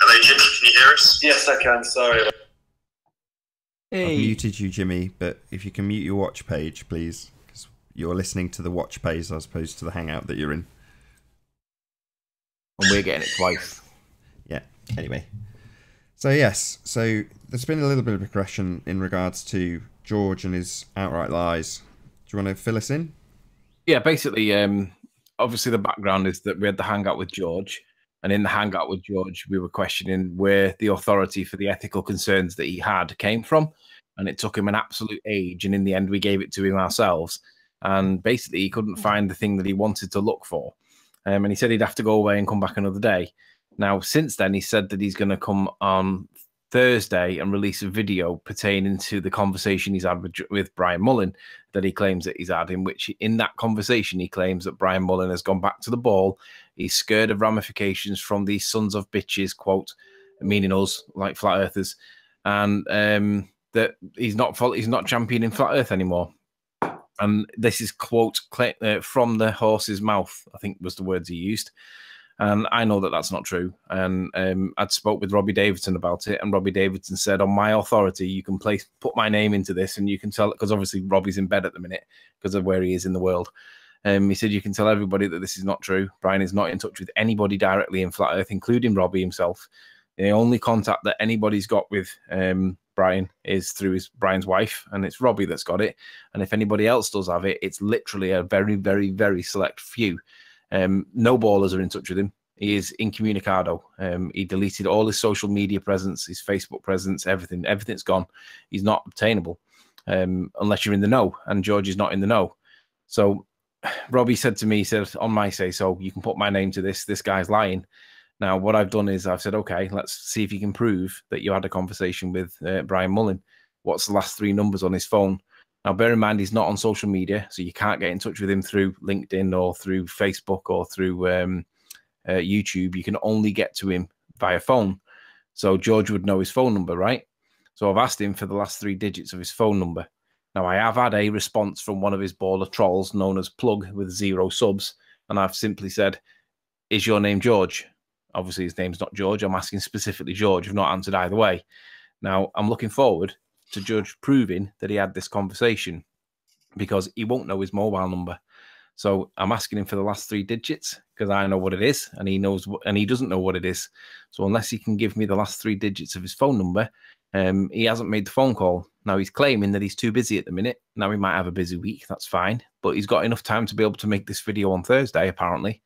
Hello, Jimmy. Can you hear us? Yes, I can. Sorry. I've muted you, Jimmy, but if you can mute your watch page, please, because you're listening to the watch page as opposed to the Hangout that you're in. And we're getting it twice. Yeah. Anyway. So, yes. So, there's been a little bit of progression in regards to George and his outright lies. Do you want to fill us in? Yeah, basically, obviously the background is that we had the Hangout with George. And in the Hangout with George, we were questioning where the authority for the ethical concerns that he had came from. And it took him an absolute age. And in the end, we gave it to him ourselves. And basically, he couldn't find the thing that he wanted to look for. And he said he'd have to go away and come back another day. Now, since then, he said that he's going to come on Thursday and release a video pertaining to the conversation he's had with Brian Mullen that he claims that he's had, in which in that conversation he claims that Brian Mullen has gone back to the ball. He's scared of ramifications from these sons of bitches, quote, meaning us, like flat earthers, and that he's not championing flat earth anymore. And this is quote from the horse's mouth, I think was the words he used. And I know that that's not true. And I'd spoke with Robbie Davidson about it, and Robbie Davidson said, on my authority, you can put my name into this, and you can tell, because obviously Robbie's in bed at the minute because of where he is in the world. He said, you can tell everybody that this is not true. Brian is not in touch with anybody directly in Flat Earth, including Robbie himself. The only contact that anybody's got with Brian is through Brian's wife, and it's Robbie that's got it. And if anybody else does have it, it's literally a very, very, very select few. No ballers are in touch with him. He is incommunicado. He deleted all his social media presence, his Facebook presence, everything. Everything's gone. He's not obtainable unless you're in the know, and George is not in the know. So Robbie said to me, he said, on my say so, you can put my name to this. This guy's lying. Now, what I've done is I've said, okay, let's see if you can prove that you had a conversation with Brian Mullen. What's the last 3 numbers on his phone? Now, bear in mind, he's not on social media, so you can't get in touch with him through LinkedIn or through Facebook or through YouTube. You can only get to him via phone. So George would know his phone number, right? So I've asked him for the last 3 digits of his phone number. Now, I have had a response from one of his baller trolls known as Plug with 0 subs, and I've simply said, is your name George? Obviously, his name's not George. I'm asking specifically George. I've not answered either way. Now, I'm looking forward to George proving that he had this conversation, because he won't know his mobile number. So I'm asking him for the last 3 digits because I know what it is, and he knows, and he doesn't know what it is. So unless he can give me the last 3 digits of his phone number, he hasn't made the phone call. Now he's claiming that he's too busy at the minute. Now he might have a busy week. That's fine, but he's got enough time to be able to make this video on Thursday, apparently.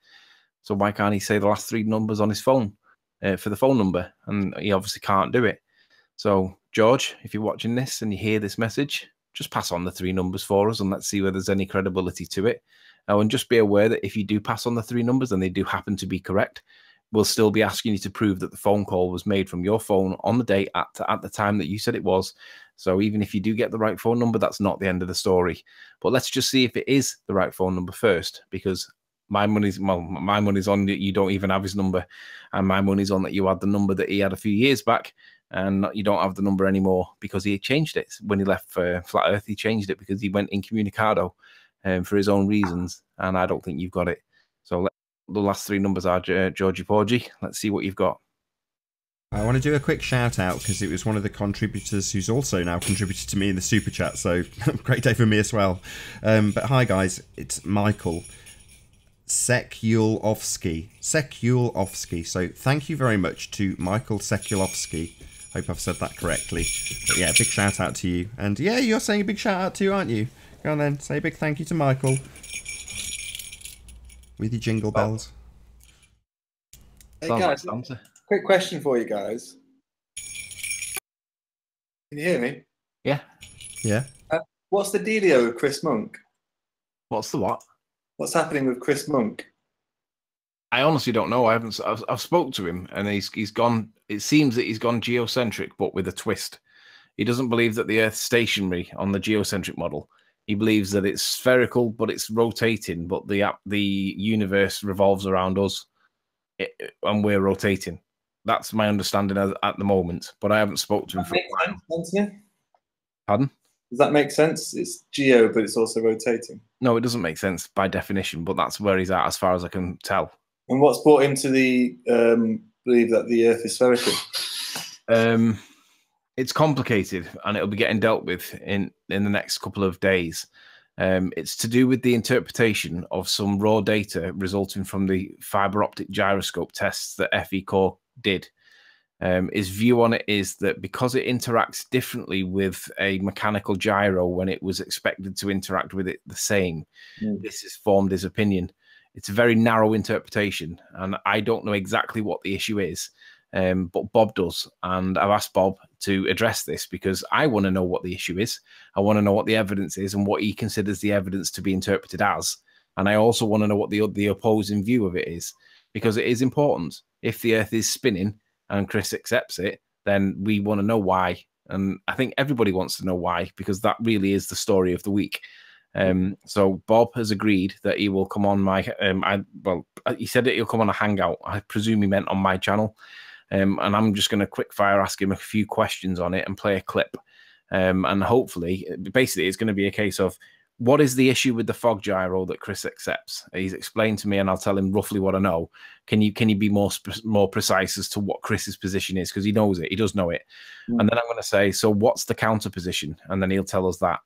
So why can't he say the last 3 numbers on his phone for the phone number? And he obviously can't do it. So George, if you're watching this and you hear this message, just pass on the 3 numbers for us, and let's see whether there's any credibility to it. And just be aware that if you do pass on the 3 numbers and they do happen to be correct, we'll still be asking you to prove that the phone call was made from your phone on the date at the time that you said it was. So even if you do get the right phone number, that's not the end of the story. But let's just see if it is the right phone number first, because my money's on that you don't even have his number, and my money's on that you had the number that he had a few years back, and you don't have the number anymore because he changed it when he left for Flat Earth. He changed it because he went incommunicado for his own reasons, and I don't think you've got it. So the last 3 numbers are Georgie Porgy. Let's see what you've got. I want to do a quick shout out because it was one of the contributors who's also now contributed to me in the super chat. So great day for me as well. But hi guys, it's Michael Sekulovsky. So thank you very much to Michael Sekulovsky. Hope I've said that correctly. But yeah, big shout out to you. And yeah, you're saying a big shout out too, aren't you? Go on then, say a big thank you to Michael. With your jingle bells. Hey guys, quick question for you guys. Can you hear me? Yeah. Yeah. What's the dealio with Chris Monk? What's the what? What's happening with Chris Monk? I honestly don't know. I've spoke to him, and he's gone. It seems that he's gone geocentric, but with a twist. He doesn't believe that the Earth's stationary on the geocentric model. He believes that it's spherical, but it's rotating. But the universe revolves around us, and we're rotating. That's my understanding at the moment. But I haven't spoke to him for a while. Sense, Pardon? Does that make sense? It's geo, but it's also rotating. No, it doesn't make sense by definition, but that's where he's at as far as I can tell. And what's brought him to the believe that the Earth is spherical? It's complicated, and it'll be getting dealt with in the next couple of days. It's to do with the interpretation of some raw data resulting from the fiber optic gyroscope tests that FE Core did. His view on it is that because it interacts differently with a mechanical gyro when it was expected to interact with it the same, this has formed his opinion. It's a very narrow interpretation, and I don't know exactly what the issue is, but Bob does. And I've asked Bob to address this because I want to know what the issue is. I want to know what the evidence is and what he considers the evidence to be interpreted as. And I also want to know what the opposing view of it is, because it is important. If the Earth is spinning and Chris accepts it, then we want to know why. And I think everybody wants to know why, because that really is the story of the week. So Bob has agreed that he will come on my, he said that he'll come on a hangout. I presume he meant on my channel. And I'm just going to quick fire ask him a few questions on it and play a clip. And hopefully, basically, it's going to be a case of, what is the issue with the fog gyro that Chris accepts? He's explained to me, and I'll tell him roughly what I know. Can you be more precise as to what Chris's position is? Because he knows it. He does know it. And then I'm going to say, so what's the counter position? And then he'll tell us that.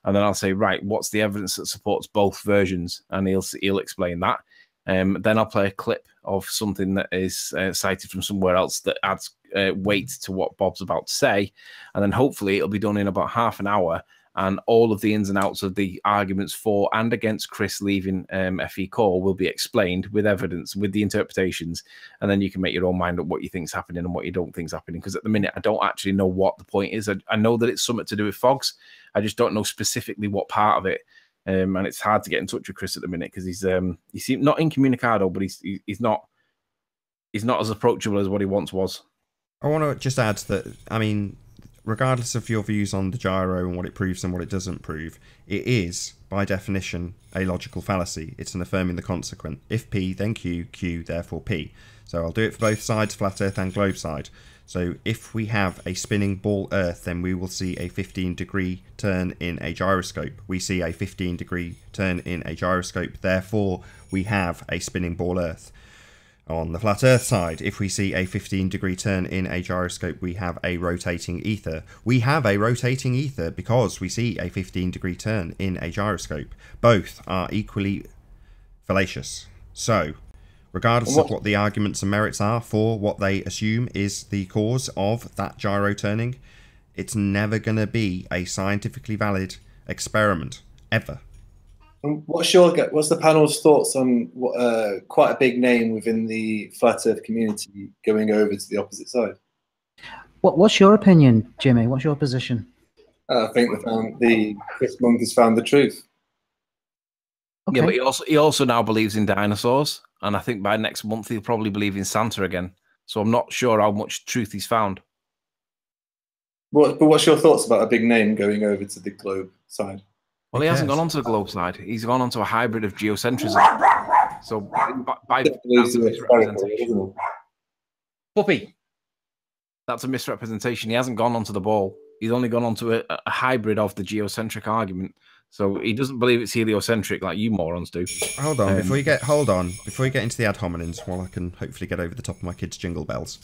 And then I'll say, right, what's the evidence that supports both versions? And he'll explain that. Then I'll play a clip of something that is cited from somewhere else that adds weight to what Bob's about to say. And then hopefully it'll be done in about half an hour. And all of the ins and outs of the arguments for and against Chris leaving FE Core will be explained with evidence, with the interpretations. And then you can make your own mind up what you think's happening and what you don't think's happening. Because at the minute, I don't actually know what the point is. I know that it's something to do with fogs. I just don't know specifically what part of it. And it's hard to get in touch with Chris at the minute because he seems not incommunicado, but he's not as approachable as what he once was. I want to just add that, I mean, regardless of your views on the gyro and what it proves and what it doesn't prove, it is, by definition, a logical fallacy. It's an affirming the consequent. If P, then Q, Q, therefore P. So I'll do it for both sides, flat Earth and globe side. So if we have a spinning ball Earth, then we will see a 15-degree turn in a gyroscope. We see a 15-degree turn in a gyroscope. Therefore, we have a spinning ball Earth. On the flat Earth side, if we see a 15-degree turn in a gyroscope, we have a rotating ether. We have a rotating ether because we see a 15-degree turn in a gyroscope. Both are equally fallacious. So, regardless of what the arguments and merits are for what they assume is the cause of that gyro turning, it's never going to be a scientifically valid experiment, ever. What's the panel's thoughts on quite a big name within the flat Earth community going over to the opposite side? What's your opinion, Jimmy? What's your position? I think Chris Monk has found the truth. Okay. Yeah, but he also now believes in dinosaurs, and I think by next month he'll probably believe in Santa again. So I'm not sure how much truth he's found. But what's your thoughts about a big name going over to the globe side? Well, he hasn't gone onto the globe side. He's gone onto a hybrid of geocentrism. So by that's a misrepresentation. Puppy. That's a misrepresentation. He hasn't gone onto the ball. He's only gone onto a hybrid of the geocentric argument. So he doesn't believe it's heliocentric like you morons do. Hold on, before you get into the ad hominems, while I can hopefully get over the top of my kids' jingle bells.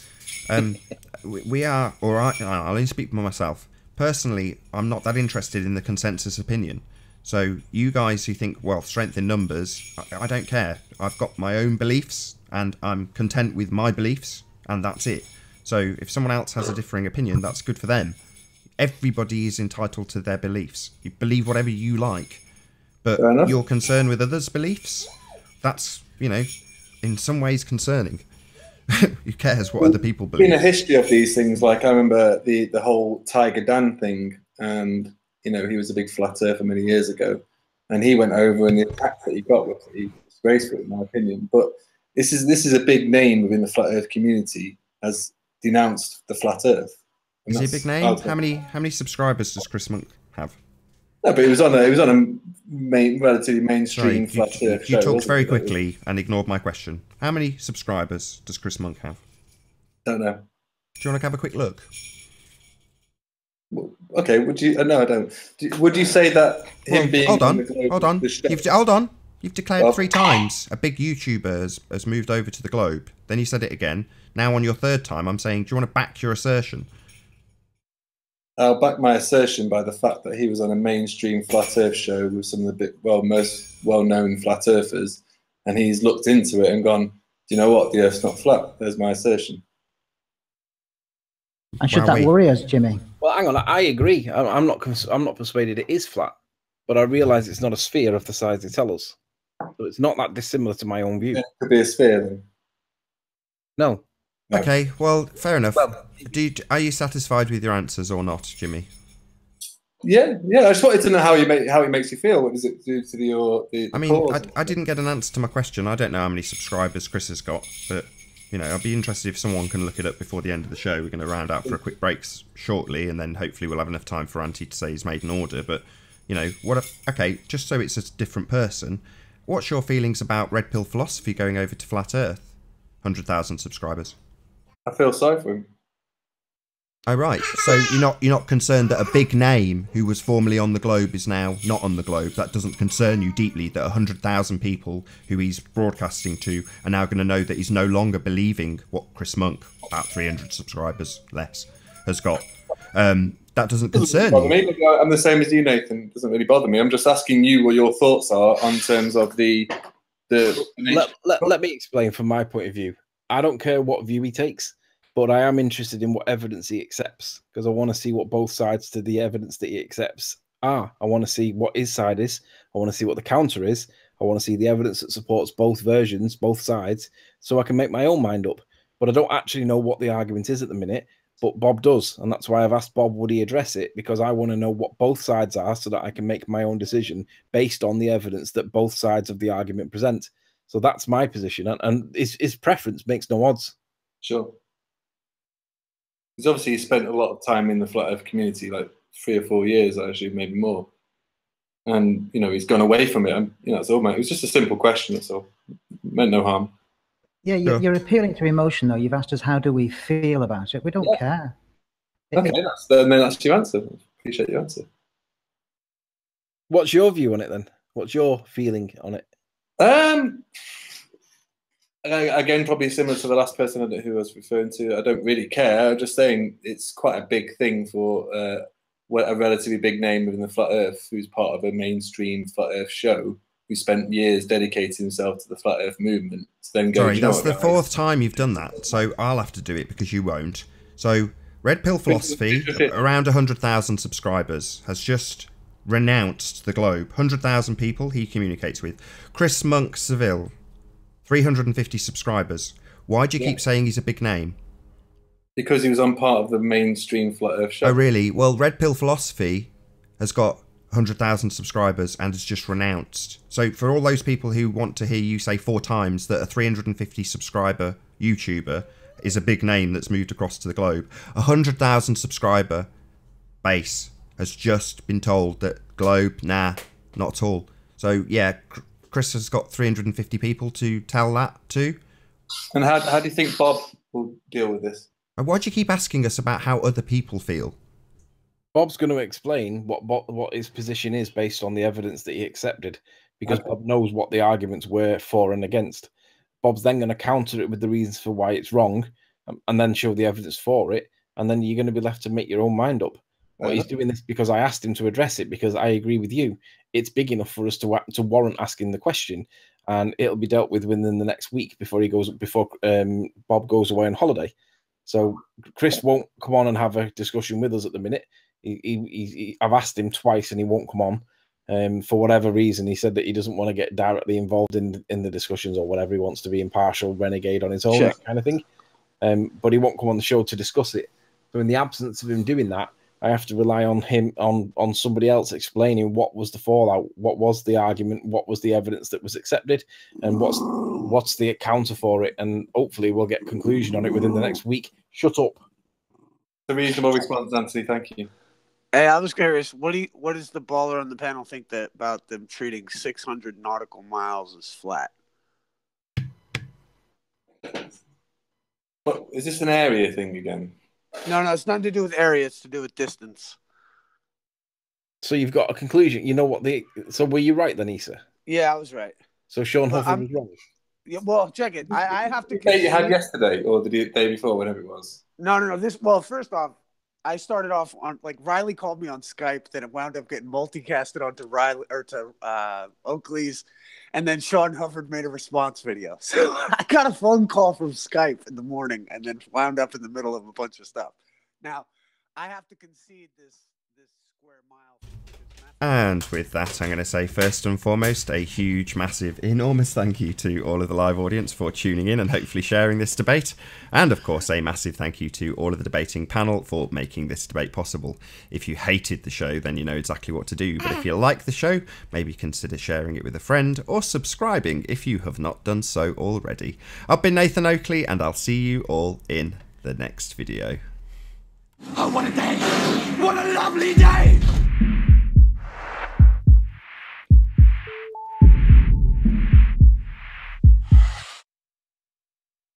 We are, or I'll only speak for myself. Personally, I'm not that interested in the consensus opinion. So you guys who think, well, strength in numbers, I don't care. I've got my own beliefs and I'm content with my beliefs and that's it. So if someone else has a differing opinion, that's good for them. Everybody is entitled to their beliefs. You believe whatever you like. But your concern with others' beliefs, that's, you know, in some ways concerning. Who cares what other people believe? In a history of these things, like I remember the whole Tiger Dan thing, and you know, he was a big flat earther many years ago, and he went over, and the attack that he got was disgraceful, in my opinion. But this is a big name within the flat Earth community, has denounced the flat Earth. Is he a big name? How many subscribers does Chris Monk have? No, but it was on a relatively mainstream flat Earth show. You talked very quickly and ignored my question. How many subscribers does Chris Monk have? Don't know. Do you want to have a quick look? Okay, would you? No, I don't. Would you say that him being hold on on, the globe, hold on. the show- Hold on. You've declared Oh. 3 times a big YouTuber has moved over to the globe. Then you said it again. Now on your 3rd time, I'm saying, do you want to back your assertion? I'll back my assertion by the fact that he was on a mainstream flat Earth show with some of the most well-known flat earthers, and he's looked into it and gone, "Do you know what? The Earth's not flat." There's my assertion. And should that worry us, Jimmy? Well, hang on. I agree. I'm not persuaded it is flat, but I realise it's not a sphere of the size they tell us. So it's not that dissimilar to my own view. It could be a sphere then. No. Okay, well, fair enough. Are you satisfied with your answers or not, Jimmy? Yeah. I just wanted to know how it makes you feel. What does it do to the I mean, I didn't get an answer to my question. I don't know how many subscribers Chris has got, but you know, I'd be interested if someone can look it up before the end of the show. We're going to round out for a quick break shortly, and then hopefully we'll have enough time for Auntie to say he's made an order. But you know, okay, just so it's a different person. What's your feelings about Red Pill Philosophy going over to Flat Earth? 100,000 subscribers. I feel sorry for him. Oh right, so you're not concerned that a big name who was formerly on the globe is now not on the globe? That doesn't concern you deeply that 100,000 people who he's broadcasting to are now going to know that he's no longer believing what Chris Monk, about 300 subscribers less, has got? That doesn't concern you. Me. I'm the same as you, Nathan. It doesn't really bother me. I'm just asking you what your thoughts are on terms of the. Let me explain from my point of view. I don't care what view he takes, but I am interested in what evidence he accepts, because I want to see what both sides to the evidence that he accepts are. I want to see what his side is. I want to see what the counter is. I want to see the evidence that supports both versions, both sides, so I can make my own mind up. But I don't actually know what the argument is at the minute, but Bob does. And that's why I've asked Bob, would he address it? Because I want to know what both sides are so that I can make my own decision based on the evidence that both sides of the argument present. So that's my position, and his preference makes no odds. Sure. Because obviously he spent a lot of time in the flat Earth community, like 3 or 4 years, actually, maybe more. And you know, he's gone away from it. And you know, it's all. It was just a simple question. That's all. It meant no harm. Yeah, you're appealing to emotion, though. You've asked us how do we feel about it. We don't care. Okay, that's your answer. Appreciate your answer. What's your view on it then? What's your feeling on it? Again, probably similar to the last person who I was referring to. I don't really care. I'm just saying it's quite a big thing for a relatively big name within the Flat Earth, who's part of a mainstream Flat Earth show, who spent years dedicating himself to the Flat Earth movement. To then go, sorry, that's the 4th time you've done that, so I'll have to do it because you won't. So, Red Pill Philosophy, around 100,000 subscribers, has just renounced the globe. 100,000 people he communicates with. Chris Monk Seville, 350 subscribers. Why do you keep saying he's a big name? Because he was on part of the mainstream Flat Earth show. Oh, really? Well, Red Pill Philosophy has got 100,000 subscribers and has just renounced. So for all those people who want to hear you say 4 times that a 350 subscriber YouTuber is a big name that's moved across to the globe, 100,000 subscriber base has just been told that globe, nah, not at all. So yeah, Chris has got 350 people to tell that to. And how do you think Bob will deal with this? And why do you keep asking us about how other people feel? Bob's going to explain what his position is based on the evidence that he accepted, because Bob knows what the arguments were for and against. Bob's then going to counter it with the reasons for why it's wrong, and then show the evidence for it, and then you're going to be left to make your own mind up. But he's doing this because I asked him to address it, because I agree with you. It's big enough for us to warrant asking the question, and it'll be dealt with within the next week before Bob goes away on holiday. So Chris won't come on and have a discussion with us at the minute. I've asked him twice and he won't come on. For whatever reason, he said that he doesn't want to get directly involved in the discussions or whatever. He wants to be impartial, renegade on his own, that kind of thing. But he won't come on the show to discuss it. So in the absence of him doing that, I have to rely on him, on somebody else explaining what was the fallout, what was the argument, what was the evidence that was accepted, and what's the counter for it. And hopefully we'll get a conclusion on it within the next week. Shut up. A reasonable response, Anthony. Thank you. Hey, I was curious. What does the baller on the panel think about them treating 600 nautical miles as flat? But is this an area thing again? No, it's nothing to do with area. It's to do with distance. So you've got a conclusion. You know what so were you right then, Issa? Yeah, I was right. So Sean Hufford was wrong. Yeah, well, check it. I have to. The date you had yesterday, or the day before, whenever it was. No. First off, I started off on Riley called me on Skype. Then it wound up getting multicasted onto Riley or to Oakley's, and then Sean Hufford made a response video. So I got a phone call from Skype in the morning, and then wound up in the middle of a bunch of stuff. Now, I have to concede this square mile. And with that, I'm going to say first and foremost a huge, massive, enormous thank you to all of the live audience for tuning in and hopefully sharing this debate. And of course, a massive thank you to all of the debating panel for making this debate possible. If you hated the show, then you know exactly what to do. But if you like the show, maybe consider sharing it with a friend or subscribing if you have not done so already. I've been Nathan Oakley, and I'll see you all in the next video. Oh, what a day! What a lovely day!